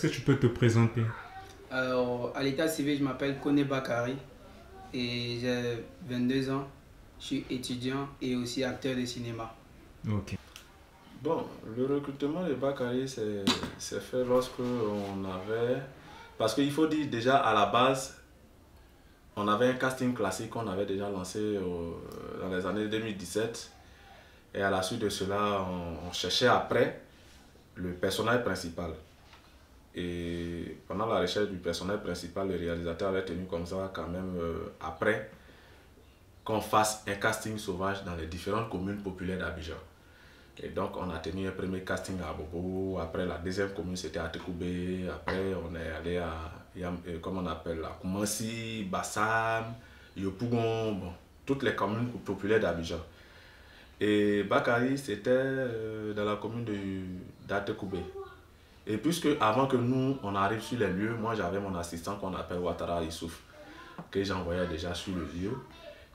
que tu peux te présenter? Alors, à l'état civil, je m'appelle Kone Bakari et j'ai 22 ans. Je suis étudiant et aussi acteur de cinéma. Ok. Bon, le recrutement de Bakary c'est fait lorsque on avait... Parce qu'il faut dire déjà à la base, on avait un casting classique qu'on avait déjà lancé dans les années 2017. Et à la suite de cela, on cherchait après le personnage principal. Et pendant la recherche du personnage principal, le réalisateur avait tenu comme ça quand même après qu'on fasse un casting sauvage dans les différentes communes populaires d'Abidjan. Et donc on a tenu un premier casting à Bobo, après la deuxième commune c'était à Tekoubé, après on est allé à, comment on appelle, à Koumassi, Bassam, Yopougon, bon, toutes les communes populaires d'Abidjan. Et Bakary c'était dans la commune d'Atekoubé. Et puisque avant que nous on arrive sur les lieux, moi j'avais mon assistant qu'on appelle Ouattara Issouf, que j'envoyais déjà sur le lieu,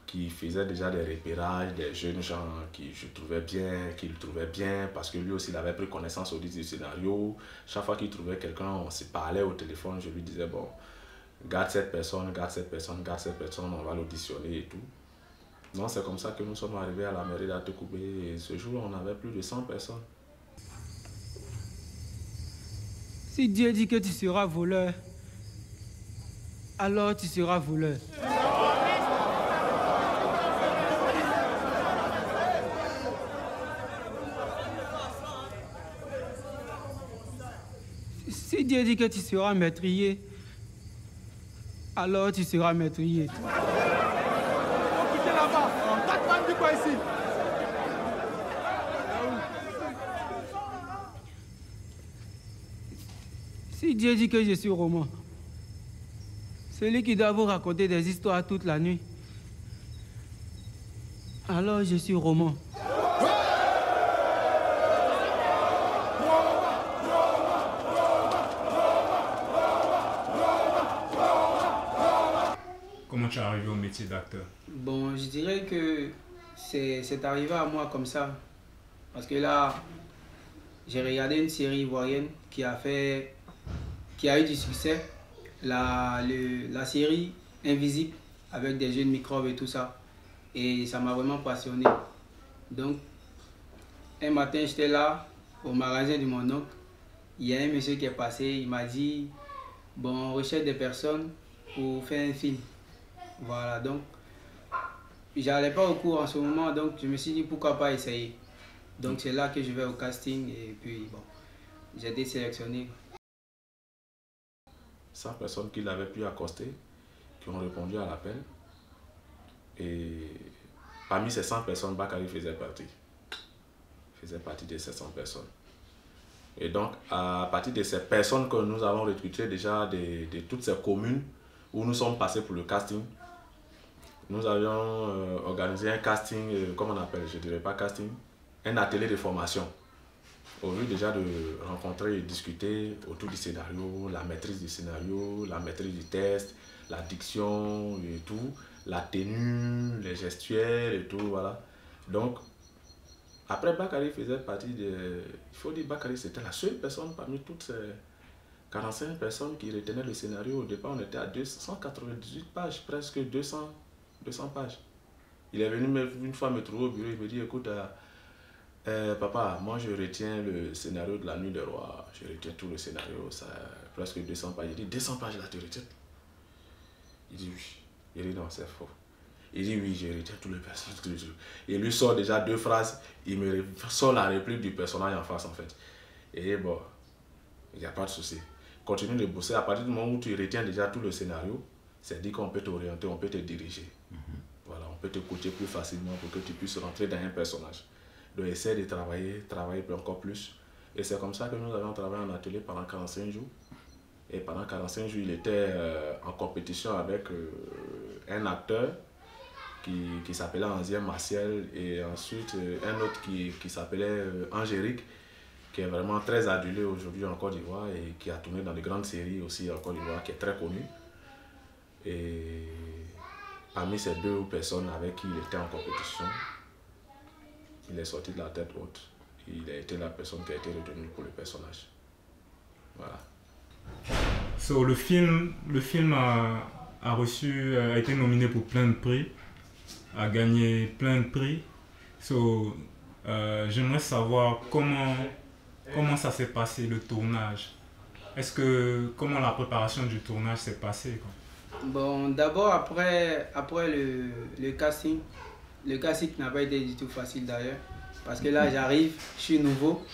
qui faisait déjà des repérages, des jeunes gens qui je trouvais bien, qu'il trouvait bien, parce que lui aussi il avait pris connaissance au du scénario. Chaque fois qu'il trouvait quelqu'un, on se parlait au téléphone, je lui disais bon, garde cette personne, garde cette personne, garde cette personne, on va l'auditionner et tout. Donc c'est comme ça que nous sommes arrivés à la mairie d'Atekoubé et ce jour on avait plus de 100 personnes. Si Dieu dit que tu seras voleur, alors tu seras voleur. Si Dieu dit que tu seras meurtrier, alors tu seras meurtrier. Quittez là-bas, on t'attend du quoi ici? Si Dieu dit que je suis roman, celui qui doit vous raconter des histoires toute la nuit, alors je suis roman. Comment tu es arrivé au métier d'acteur? Bon, je dirais que c'est arrivé à moi comme ça. Parce que là, j'ai regardé une série ivoirienne qui a eu du succès. La série Invisible, avec des jeunes microbes et tout ça. Et ça m'a vraiment passionné. Donc, un matin, j'étais là, au magasin de mon oncle. Il y a un monsieur qui est passé, il m'a dit, bon, on recherche des personnes pour faire un film. Voilà, donc, j'allais pas au cours en ce moment, donc je me suis dit pourquoi pas essayer. Donc c'est là que je vais au casting et puis bon, j'ai été sélectionné. 100 personnes qui l'avaient pu accoster, qui ont répondu à l'appel. Et parmi ces 100 personnes, Bakary faisait partie. Il faisait partie de ces 100 personnes. Et donc, à partir de ces personnes que nous avons recrutées déjà de toutes ces communes où nous sommes passés pour le casting, nous avions organisé un casting, comment on appelle, je ne dirais pas casting, un atelier de formation. Au lieu déjà de rencontrer et discuter autour du scénario, la maîtrise du scénario, la maîtrise du test, la diction et tout, la tenue, les gestuels et tout, voilà. Donc, après Bakary faisait partie de... Il faut dire Bakary c'était la seule personne parmi toutes ces 45 personnes qui retenaient le scénario. Au départ, on était à 298 pages, presque 200 pages. Il est venu une fois me trouver au bureau, il me dit, écoute, papa, moi je retiens le scénario de La Nuit des Rois, je retiens tout le scénario, ça presque 200 pages. Il dit, 200 pages là, tu retiens? Il dit oui. Il dit non, c'est faux. Il dit oui, je retiens tout le personnage. Il lui sort déjà 2 phrases, il me sort la réplique du personnage en face en fait. Et bon, il n'y a pas de souci. Continue de bosser. À partir du moment où tu retiens déjà tout le scénario, c'est dit qu'on peut t'orienter, on peut te diriger. Voilà, on peut te coacher plus facilement pour que tu puisses rentrer dans un personnage. Donc essaie de travailler encore plus. Et c'est comme ça que nous avons travaillé en atelier pendant 45 jours. Et pendant 45 jours, il était en compétition avec un acteur qui s'appelait Anzien Martial et ensuite un autre qui s'appelait Angérique, qui est vraiment très adulé aujourd'hui en Côte d'Ivoire et qui a tourné dans de grandes séries aussi en Côte d'Ivoire, qui est très connu. Et parmi ces 2 personnes avec qui il était en compétition, il est sorti de la tête haute. Il a été la personne qui a été retenue pour le personnage. Voilà. So, le film a été nominé pour plein de prix, a gagné plein de prix. So, j'aimerais savoir comment ça s'est passé le tournage. Comment la préparation du tournage s'est passée, quoi? Bon, d'abord après le casting n'a pas été du tout facile d'ailleurs. Parce que là j'arrive, je suis nouveau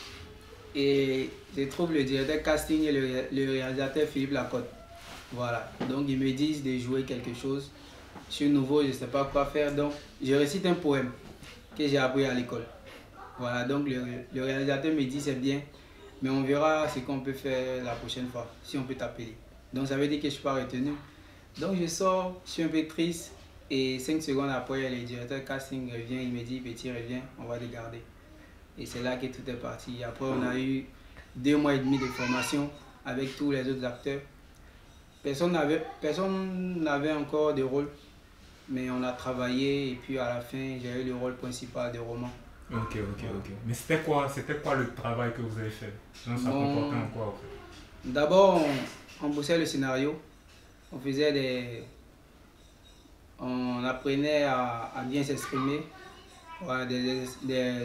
et je trouve le directeur casting et le réalisateur Philippe Lacotte. Voilà, donc ils me disent de jouer quelque chose. Je suis nouveau, je ne sais pas quoi faire, donc je récite un poème que j'ai appris à l'école. Voilà, donc le réalisateur me dit c'est bien, mais on verra ce qu'on peut faire la prochaine fois, si on peut t'appeler. Donc ça veut dire que je ne suis pas retenu. Donc je sors, je suis un peu triste et 5 secondes après, le directeur casting revient, il me dit petit reviens, on va te garder. Et c'est là que tout est parti. Après on a eu 2 mois et demi de formation avec tous les autres acteurs. Personne n'avait encore de rôle, mais on a travaillé et puis à la fin j'ai eu le rôle principal de Roman. Ok. Mais c'était quoi le travail que vous avez fait? Ça comportait en quoi en fait? D'abord on bossait le scénario, on apprenait à bien s'exprimer, voilà, des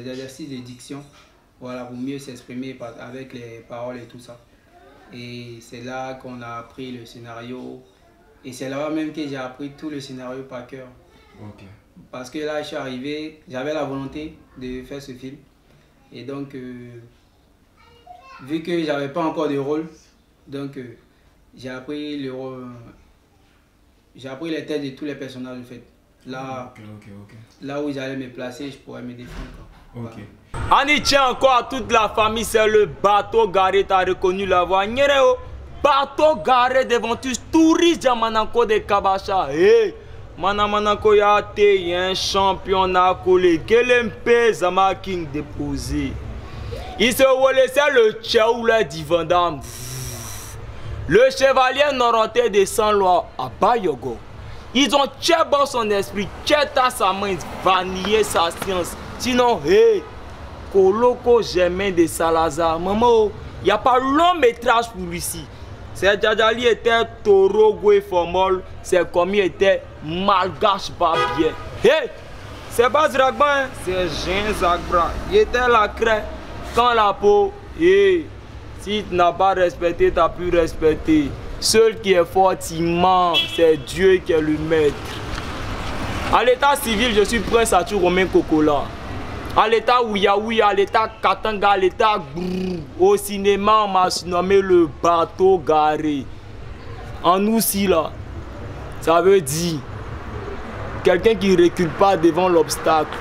exercices de diction, voilà, pour mieux s'exprimer avec les paroles et tout ça. Et c'est là qu'on a appris le scénario. Et c'est là même que j'ai appris tout le scénario par cœur. Okay. Parce que là, je suis arrivé, j'avais la volonté de faire ce film. Et donc, vu que j'avais pas encore de rôle, donc j'ai appris le rôle. J'ai appris les têtes de tous les personnages en fait. Là, là où j'allais me placer, je pourrais me défendre. Voilà. On y tient encore à toute la famille, c'est le bateau garé, t'as reconnu la voix. Bateau garé devant tous touristes de Mananko de Kabacha. Hey, Mananko yate, il y a un championnat collé. Gelempe Zama King déposé. Il se laissait le tchaoula d'Ivandam. Le chevalier norantais de Saint-Loi à Bayogo. Ils ont tchéba son esprit, tchéta sa main, vanillé sa science. Sinon, hey, Koloko Germain de Salazar, maman, il n'y a pas long métrage pour ici. C'est Djadjali était taureau goué formol, c'est comme il était malgache babien. Hey, c'est pas Zragban, c'est Jean Zagbra. Il était la craie quand la peau, hey. Si tu n'as pas respecté, tu as pu respecter. Seul qui est fort, il ment. C'est Dieu qui est le maître. À l'état civil, je suis prince Arthur Romain Kokola. À l'état Ouyaoui, à l'état Katanga, à l'état Grrr. Au cinéma, on m'a surnommé le bateau garé. En nous, si là, ça veut dire quelqu'un qui ne recule pas devant l'obstacle.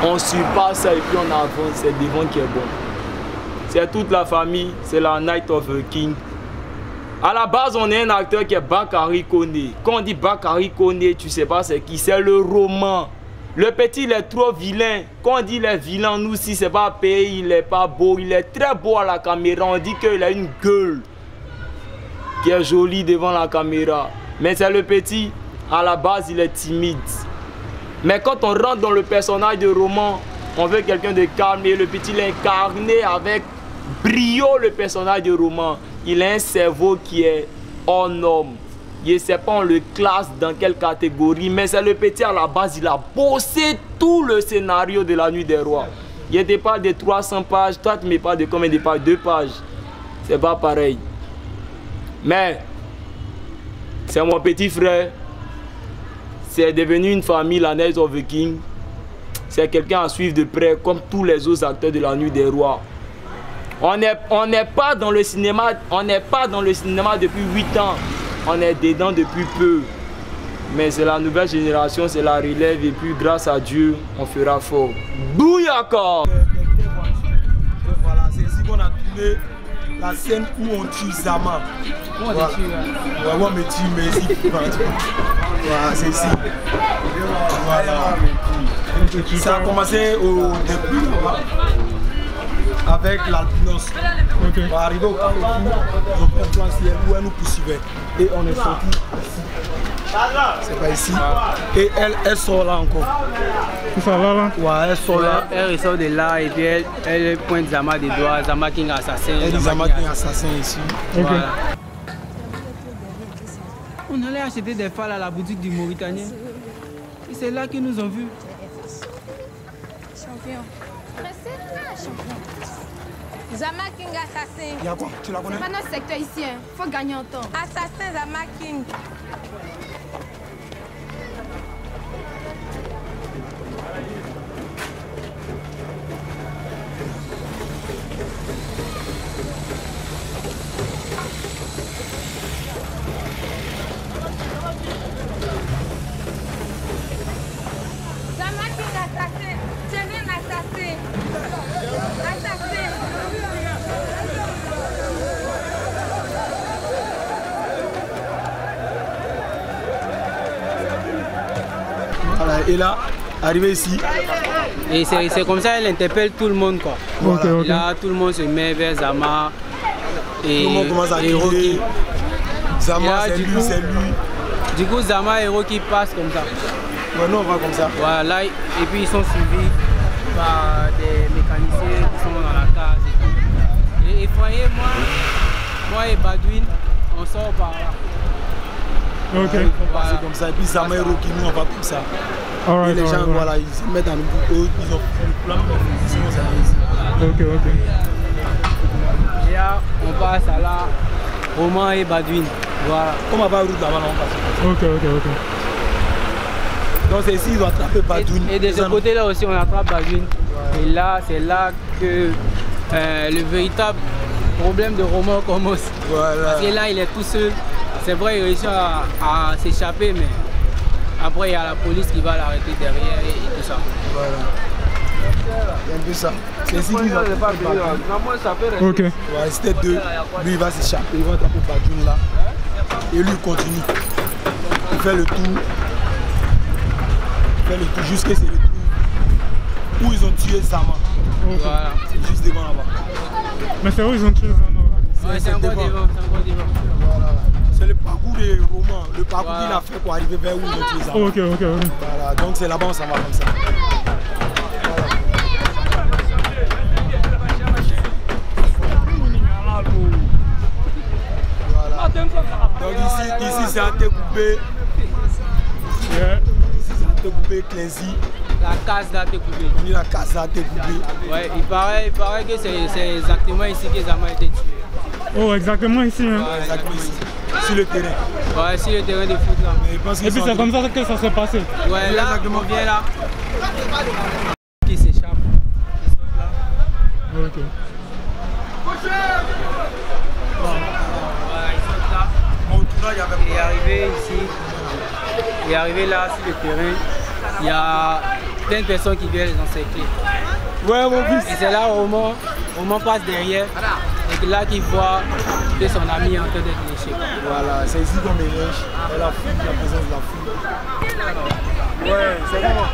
On surpasse ça et puis on avance. C'est devant qui est bon. C'est toute la famille, c'est la Night of the King. À la base, on est un acteur qui est Bakary Koné. Quand on dit Bakary Koné, tu sais pas c'est qui, c'est le roman. Le petit, il est trop vilain. Quand on dit il est vilain, nous aussi, c'est pas payé, il est pas beau. Il est très beau à la caméra. On dit qu'il a une gueule qui est jolie devant la caméra. Mais c'est le petit, à la base, il est timide. Mais quand on rentre dans le personnage de roman, on veut quelqu'un de calme et le petit l'incarné avec brio le personnage de roman. Il a un cerveau qui est hors norme. Je ne sais pas on le classe dans quelle catégorie, mais c'est le petit à la base, il a bossé tout le scénario de La Nuit des Rois. Il n'était pas de 300 pages, toi tu ne mets pas de combien de pages? 2 pages. C'est pas pareil. Mais c'est mon petit frère. C'est devenu une famille, la Night of the King. C'est quelqu'un à suivre de près, comme tous les autres acteurs de La Nuit des Rois. On n'est pas dans le cinéma, depuis 8 ans. On est dedans depuis peu. Mais c'est la nouvelle génération, c'est la relève et puis grâce à Dieu, on fera fort. Bouyaka! Voilà, c'est ici qu'on a tourné la scène où on tue Zama. Voilà. Ouais, on me tue, mais ici. Voilà, c'est ici. Voilà. Ça a commencé au début avec l'albinos. Okay. On va arriver au camp on prend un ciel où elle nous poursuivait. Et on est sorti ici. C'est pas ici. Et elle sort là encore. C'est ça là? Ouais, elle sort là. Elle ressort de là et puis elle pointe Zama des doigts. Zama King assassin. Elle dit Zama King assassin ici. Okay. Voilà. On allait acheter des phares à la boutique du Mauritanien. Et c'est là qu'ils nous ont vus. Champion. Restez là, champion. Zama King assassin. Il y a quoi? Tu la connais? C'est pas notre secteur ici, hein. Faut gagner en temps. Assassin Zama King. Zama King assassin. C'est un assassin. Assassin. Voilà, et là, arrivé ici. Et c'est comme ça qu'elle interpelle tout le monde, quoi. Voilà. Ok, ok. Et là, tout le monde se met vers Zama. Et Tout le monde commence à et Rocky. crier. Zama, Et là, c'est du lui, coup- c'est lui. Du coup, Zama et Rocky passent comme ça. Ouais, nous, on va comme ça. Voilà, et puis ils sont suivis par des mécaniciens qui sont dans la case et tout. Et voyez, moi et Badouine, on sort par là. Ok. Ils vont passer Voilà. comme ça. Et puis Zama et Rocky, nous, on va comme ça. Alright, Et les gens, alright, voilà, ils se mettent en nous. Ils ont plein de sinon ça va ici. Ok, ok. Et là, on passe à là, Roman et Badouine. Voilà. Comme on va route là-bas, là, on passe. Ok, ok, ok. Donc c'est ici, ils ont attrapé Badouine. Et de ce côté-là aussi, on attrape Badouine. Et là, c'est là que le véritable problème de Roman commence. Voilà. Parce que là, il est tout seul. C'est vrai, il réussit à s'échapper, mais après, il y a la police qui va l'arrêter derrière et tout ça. Voilà. C'est un peu ça. C'est ici qu'ils ont attrapé Badouine. Ok. Voilà, c'était deux. Lui, il va s'échapper. Il va attraper Badouine là. Et lui, il continue. Il fait le tour. Il fait le tour jusqu'à c'est le tour où ils ont tué Zama. Voilà. C'est juste devant là-bas. Mais c'est où ils ont tué Zama? Ouais, c'est encore devant. devant, c'est encore devant. Voilà. C'est le parcours des romans, le parcours Voilà. qu'il a fait pour arriver vers où ils ont tué Zama. Ok, ok, ok. Voilà, donc c'est là-bas on s'en va comme ça. Voilà. Donc ici c'est un découpé. Yeah. Ici c'est un découpé Clézy. La case là, t'es coupée. On dit la casa découpée. Ouais, il paraît que c'est exactement ici que Zama a été tué. Oh, exactement ici. Hein. Ouais, exactement ici. Sur le terrain. Ouais, sur le terrain de foot là. Mais je pense Et qu'ils puis sont c'est en comme ça que ça s'est passé. Ouais, là, exactement. on vient là. Qui s'échappe. Ils sont là. Ok. Voilà, ils sont là. Au tournoi, il y avait Et arrivé ici, et arrivé là sur le terrain, il y a plein de personnes qui viennent les encercler. ouais, mon fils. Et c'est là où Roman passe derrière, et là qu'il voit que son ami est en train d'être léché. Voilà, c'est ici qu'on mélange. Et la foule, la présence de la foule. Ouais, c'est bon.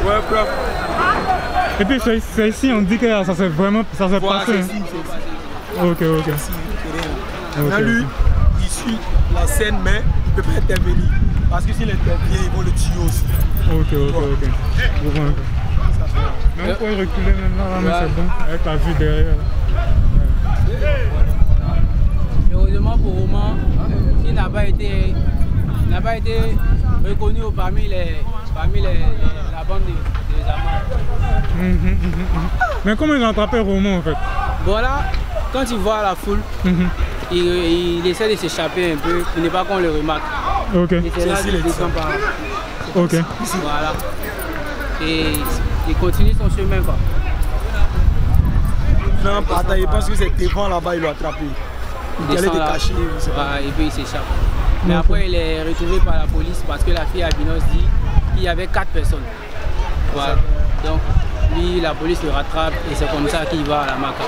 Ouais, prof. Et puis c'est ici, on dit que ça s'est vraiment Voilà, passé. c'est Hein. ici, c'est ici. Ok, ok. Ici, le terrain. Ok, Maintenant, lui, ok. il suit la scène, mais il ne peut pas intervenir. Parce que s'il intervient, ils vont le tuer aussi. Ok, ok, ok. Je vois un peu. Mais on peut reculer maintenant, là, mais c'est bon. Avec la vue derrière. Heureusement pour Roman, il n'a pas été reconnu parmi la bande de Zama. Mais comment ils ont attrapé Roman en fait? Voilà, quand il voit la foule, il essaie de s'échapper un peu pour ne pas qu'on le remarque. Ok, Et c'est là ici, qu'il les descend par là. ok. Voilà. Et il continue son chemin quoi. Non, partant, il pense que c'est devant là-bas, il l'a attrapé. Il allait descend te là, cacher. je sais pas. voilà, et puis il s'échappe. Mais après il est retrouvé par la police parce que la fille Albinos dit qu'il y avait 4 personnes. Voilà. Donc Lui, la police le rattrape et c'est comme ça qu'il va à la Maca.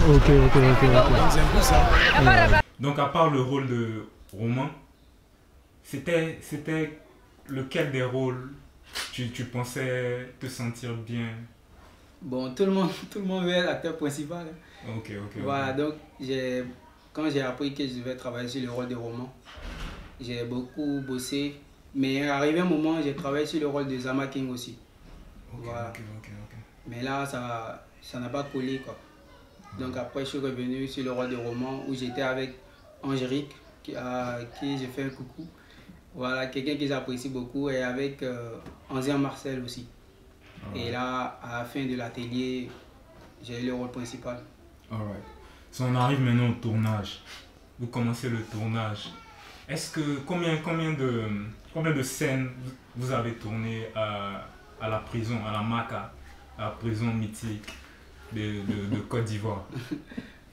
Ok. C'est un peu ça. Donc à part le rôle de Roman, c'était lequel des rôles tu pensais te sentir bien? Bon, tout le monde veut être acteur principal. Ok. Voilà, donc quand j'ai appris que je devais travailler sur le rôle de Roman, j'ai beaucoup bossé. Mais arrivé un moment, j'ai travaillé sur le rôle de Zama King aussi. Voilà. Mais là, ça n'a pas collé, quoi. Donc après, je suis revenu sur le rôle de Roman où j'étais avec Angérique, qui j'ai fait un coucou. Voilà, quelqu'un que j'apprécie beaucoup, et avec Ancien Marcel aussi. Et là, à la fin de l'atelier, j'ai eu le rôle principal. Alright. So, on arrive maintenant au tournage. Vous commencez le tournage. Est-ce que combien de scènes vous avez tourné à la prison, à la Maca, à la prison mythique de Côte d'Ivoire?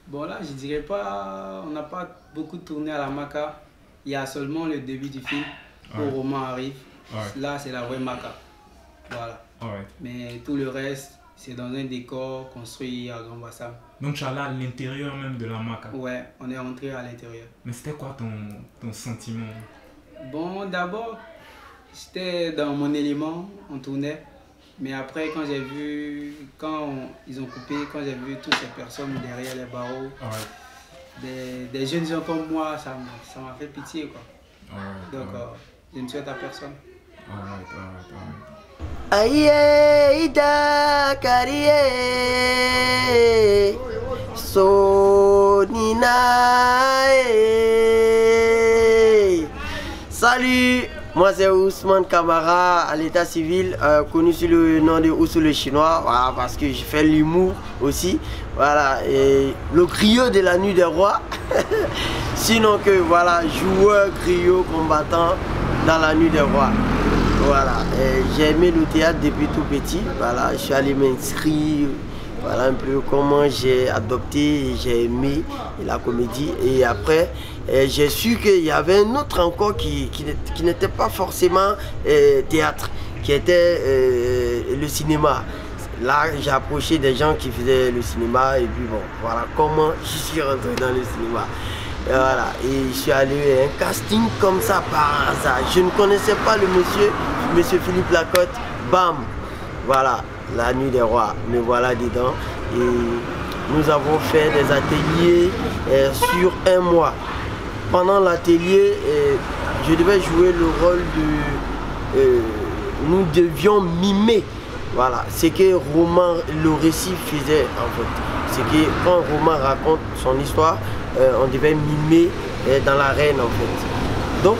Bon là, je dirais pas, on n'a pas beaucoup tourné à la Maca. Il y a seulement le début du film où Roman arrive. Là, c'est la vraie Maca. Voilà. Mais tout le reste, c'est dans un décor construit à Grand Bassam. Donc tu es allé à l'intérieur même de la Maca? Ouais, on est rentré à l'intérieur. Mais c'était quoi ton sentiment? Bon, d'abord, j'étais dans mon élément, on tournait. Mais après, quand ils ont coupé, quand j'ai vu toutes ces personnes derrière les barreaux, des jeunes gens comme moi, ça m'a fait pitié, quoi. Donc, je ne souhaite à personne. Aïe, Ida, Karie, Sonina. Salut, moi c'est Ousmane Kamara à l'état civil, connu sous le nom de Oussou le Chinois, voilà, parce que je fais l'humour aussi, voilà, et le griot de la nuit des rois. Sinon que voilà, joueur, griot, combattant dans la nuit des rois. Voilà, j'ai aimé le théâtre depuis tout petit, voilà, je suis allé m'inscrire, voilà un peu comment j'ai adopté, j'ai aimé la comédie, et après j'ai su qu'il y avait un autre encore qui n'était pas forcément théâtre, qui était le cinéma. Là j'ai approché des gens qui faisaient le cinéma, et puis bon, voilà comment je suis rentré dans le cinéma. Et voilà, et je suis allé à un casting comme ça par hasard. Je ne connaissais pas le monsieur Philippe Lacotte. Bam, voilà, la nuit des rois, me voilà dedans. Et nous avons fait des ateliers sur un mois. Pendant l'atelier, je devais jouer le rôle de... nous devions mimer, voilà, ce que Roman, le récit faisait en fait. C'est que quand Roman raconte son histoire, on devait mimer dans l'arène en fait. Donc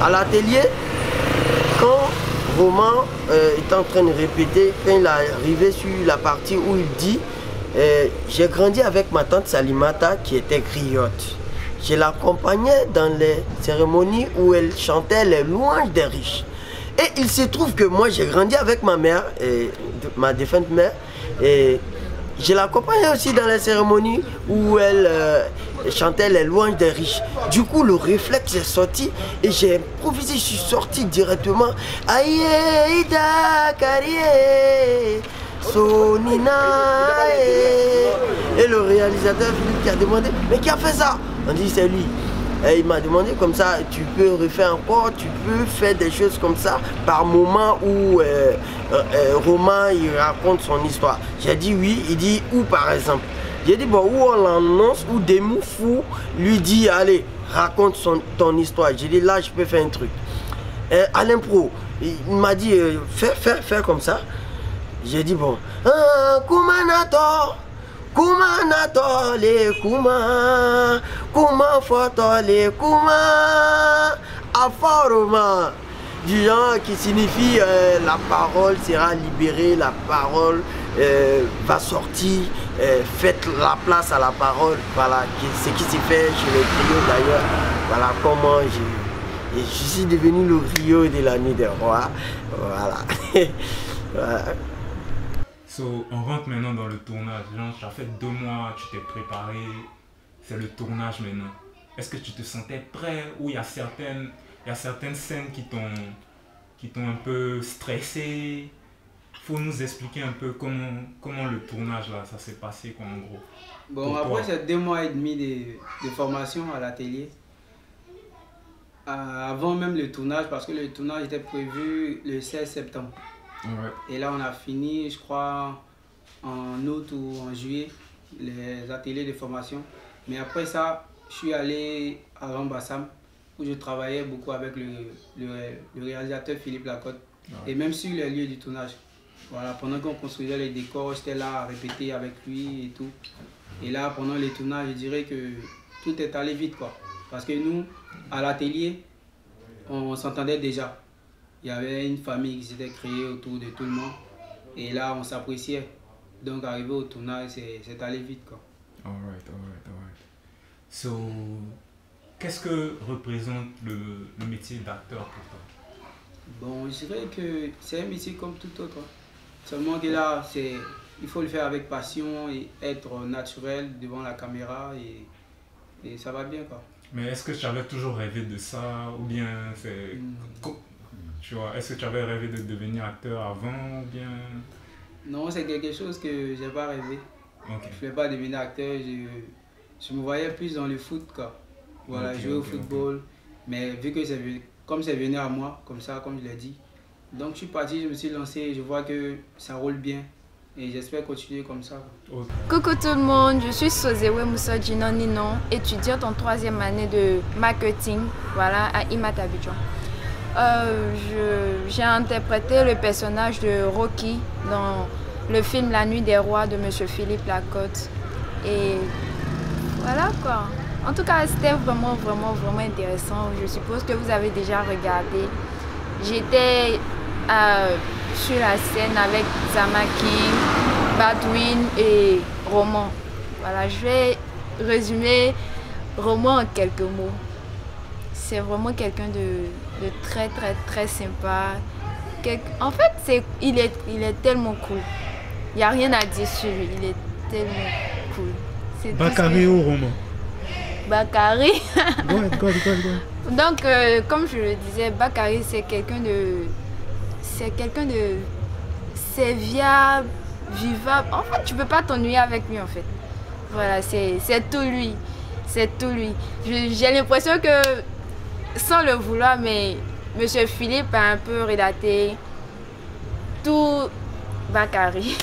à l'atelier, quand Roman est en train de répéter, quand il est arrivé sur la partie où il dit j'ai grandi avec ma tante Salimata qui était griotte. Je l'accompagnais dans les cérémonies où elle chantait les louanges des riches. Et il se trouve que moi j'ai grandi avec ma mère, ma défunte mère, et je l'accompagnais aussi dans les cérémonies où elle chantait les louanges des riches. Du coup, le réflexe est sorti et j'ai improvisé, je suis sorti directement. Aïe, Ida, Karie, Sonina. Et le réalisateur Philippe qui a demandé, mais qui a fait ça? On dit, c'est lui. Et il m'a demandé comme ça, tu peux refaire encore, tu peux faire des choses comme ça par moment où Roman il raconte son histoire. J'ai dit oui, il dit où par exemple. J'ai dit bon, où on l'annonce, où Demoufou lui dit allez, raconte ton histoire. J'ai dit là je peux faire un truc. À l'impro, il m'a dit fais comme ça. J'ai dit bon, Kumanato. Kumanato le kuma, kuma foto le kuma, aforoma, du genre qui signifie la parole sera libérée, la parole va sortir, faites la place à la parole, voilà, ce qui s'est fait chez le griot d'ailleurs, voilà comment je suis devenu le griot de la nuit des rois, voilà. Voilà. So, on rentre maintenant dans le tournage. Ça fait 2 mois, tu t'es préparé. C'est le tournage maintenant. Est-ce que tu te sentais prêt ou il y a certaines scènes qui t'ont un peu stressé? faut nous expliquer un peu comment le tournage là, ça s'est passé quoi, en gros. Bon, après c'est 2 mois et demi de formation à l'atelier. Avant même le tournage, parce que le tournage était prévu le 16 septembre. Ouais. Et là on a fini, je crois, en août ou en juillet, les ateliers de formation. Mais après ça, je suis allé à Rambassam, où je travaillais beaucoup avec le réalisateur Philippe Lacotte. Ouais. Et même sur les lieux du tournage. Voilà, pendant qu'on construisait les décors, j'étais là à répéter avec lui et tout. Et là, pendant les tournages, je dirais que tout est allé vite, quoi. Parce que nous, à l'atelier, on s'entendait déjà. Il y avait une famille qui s'était créée autour de tout le monde. Et là, on s'appréciait. Donc, arrivé au tournage, c'est allé vite, quoi. Alright. So, qu'est-ce que représente le métier d'acteur pour toi? Bon, je dirais que c'est un métier comme tout autre. Seulement que là, il faut le faire avec passion et être naturel devant la caméra et ça va bien, quoi. Mais est-ce que tu avais toujours rêvé de ça ou bien c'est... Tu vois, est-ce que tu avais rêvé de devenir acteur avant ou bien... Non, c'est quelque chose que j'ai pas rêvé. Okay. Je ne voulais pas devenir acteur, je me voyais plus dans le foot, quoi. Voilà, okay, jouer au football. Okay. Mais vu que c'est venu à moi, comme ça, comme je l'ai dit. Donc je suis parti, je me suis lancé, je vois que ça roule bien. Et j'espère continuer comme ça. Okay. Coucou tout le monde, je suis Sozewe Moussa Djinan Ninon, étudiante en 3e année de marketing, voilà, à IMAT Abidjan. J'ai interprété le personnage de Rocky dans le film La Nuit des Rois de M. Philippe Lacotte. Et voilà quoi. En tout cas, c'était vraiment intéressant. Je suppose que vous avez déjà regardé. J'étais sur la scène avec Zamaki, Badouin et Roman. Voilà, je vais résumer Roman en quelques mots. C'est vraiment quelqu'un de très sympa. En fait, il est tellement cool. Il n'y a rien à dire sur lui, il est tellement cool. Bakary ou Roman? Bakary. Go ahead. Donc, comme je le disais, Bakary, c'est quelqu'un de serviable, vivable. En fait, tu peux pas t'ennuyer avec lui, en fait. Voilà, c'est tout lui. C'est tout lui. J'ai l'impression que, sans le vouloir, mais M. Philippe a un peu relaté tout Bakary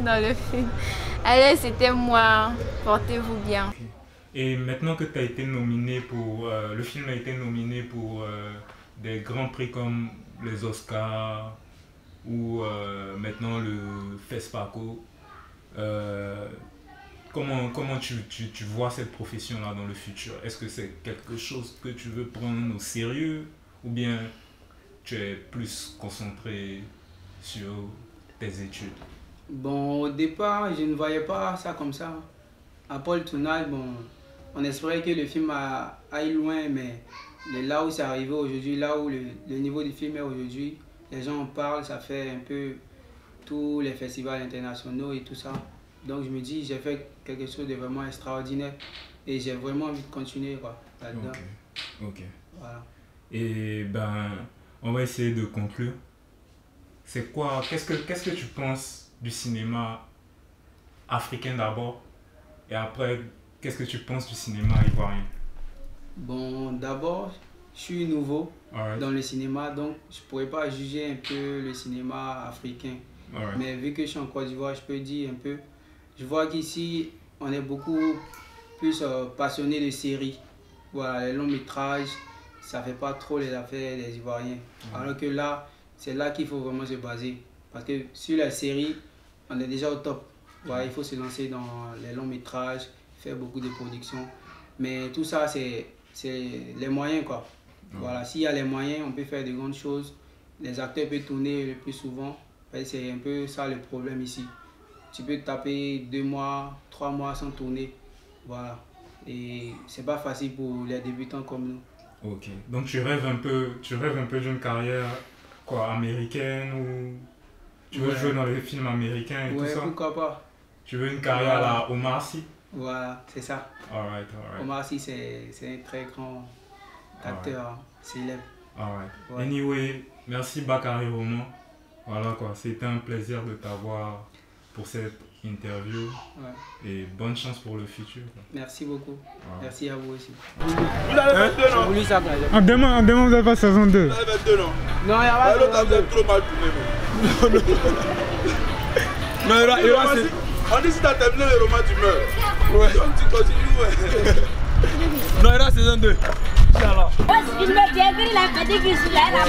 dans le film. Allez, c'était moi. Portez-vous bien. Et maintenant que tu as été nominé pour... le film a été nominé pour des grands prix comme les Oscars ou maintenant le FESPACO, comment tu vois cette profession-là dans le futur? Est-ce que c'est quelque chose que tu veux prendre au sérieux ou bien tu es plus concentré sur tes études? Bon, au départ, je ne voyais pas ça comme ça. Après le tournage, bon, on espérait que le film aille loin, mais là où c'est arrivé aujourd'hui, là où le niveau du film est aujourd'hui, les gens en parlent, ça fait un peu tous les festivals internationaux et tout ça. Donc je me dis, j'ai fait quelque chose de vraiment extraordinaire et j'ai vraiment envie de continuer là-dedans. Ok. Voilà. Et ben, on va essayer de conclure. C'est quoi, qu'est-ce que tu penses du cinéma africain d'abord et après, qu'est-ce que tu penses du cinéma ivoirien? Bon, d'abord, je suis nouveau dans le cinéma, donc je ne pourrais pas juger un peu le cinéma africain. Mais vu que je suis en Côte d'Ivoire, je peux dire un peu. Je vois qu'ici, on est beaucoup plus passionné de séries. Voilà, les longs métrages, ça ne fait pas trop les affaires des Ivoiriens. Alors que là, c'est là qu'il faut vraiment se baser. Parce que sur la série, on est déjà au top. Voilà, il faut se lancer dans les longs métrages, faire beaucoup de productions. Mais tout ça, c'est les moyens, quoi. Voilà, s'il y a les moyens, on peut faire de grandes choses. Les acteurs peuvent tourner le plus souvent. C'est un peu ça le problème ici. Tu peux taper 2 mois, 3 mois sans tourner. Voilà. Et c'est pas facile pour les débutants comme nous. Ok. Donc tu rêves un peu d'une carrière quoi, américaine ou tu veux jouer dans les films américains et tout ça? Pourquoi pas. Tu veux une carrière à la Omar Sy? Voilà, c'est ça. Alright. Omar Sy, c'est un très grand acteur célèbre. Anyway, merci Bakary Roman. Voilà quoi, c'était un plaisir de t'avoir pour cette interview. Ouais. Et bonne chance pour le futur. Merci beaucoup. Wow. Merci à vous aussi. Vous avez 22 non? voulu ça, en demain vous n'avez pas saison 2. Vous avez 22 non? Non, il y a pas l'autre a trop mal tourné. Non, on dit si t'as terminé le roman, tu meurs. Ouais. Donc tu continues, ouais. Non, il y a saison 2. Alors. Il me dit qu'il a fait qu'il se l'a la